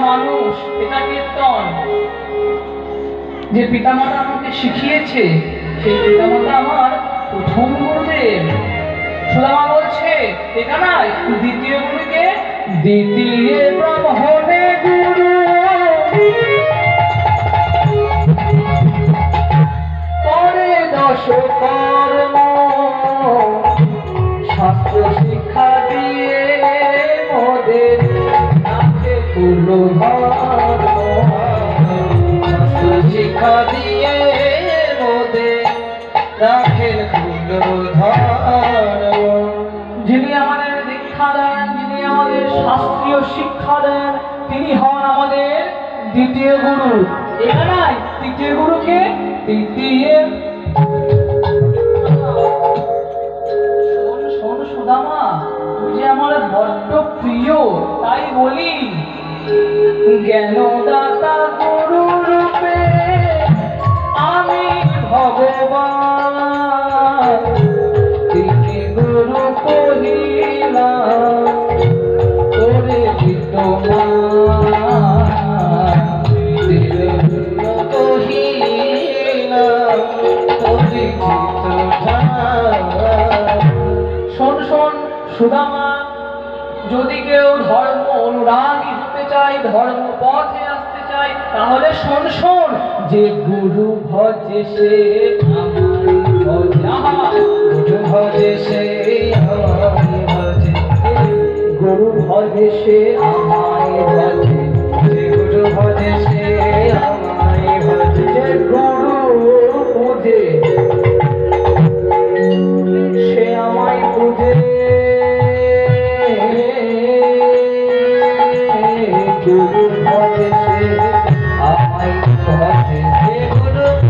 মানুষ, এটা কীর্তন। যে পিতামাতা আমাকে শিখিয়েছে সেই পিতামাতা আমার প্রথম গুরুদেব। সুদামা বলছে এটা নয়, দ্বিতীয় গুরুকে দ্বিতীয় ব্রাহ্মণে গুরু, পরে দশ কর্ম, শাস্ত্র শিক্ষা দিয়ে মোদের নাকে কুল ধর্ম, শাস্ত্র শিক্ষা দিয়ে মোদের রাখেন কুল ধর্ম। যিনি আমাদের দীক্ষা দেন, যিনি আমাদের শাস্ত্রীয় শিক্ষা দেন, তিনি হন আমাদের দ্বিতীয় গুরু। এখানে তৃতীয় গুরুকে তৃতীয়। শোন সুদামা, তুই যে আমার বড্ড প্রিয়, তাই বলি জ্ঞানদাতা গুরু রূপে আমি ভগবান, তিনি গুরু কহিলাম তোরে বিদ্যমান, গুরু কহিলাম তোরে বিদ্যমান। শোন শোন সুদামা, যদি কেউ ধর্ম অনুরাগী হতে চায়, ধর্ম পথে আসতে চায়, তাহলে শোন শোন, যে গুরু ভজে সে আমায় ভজে, গুরু ভজে সে আমায় ভজে, গুরু ভজে সে আমায় ভজে, যে গুরু ভজে সে আমায় ভজে, যে গুরু পূজে সে আমায় পূজে, গুরু ভজে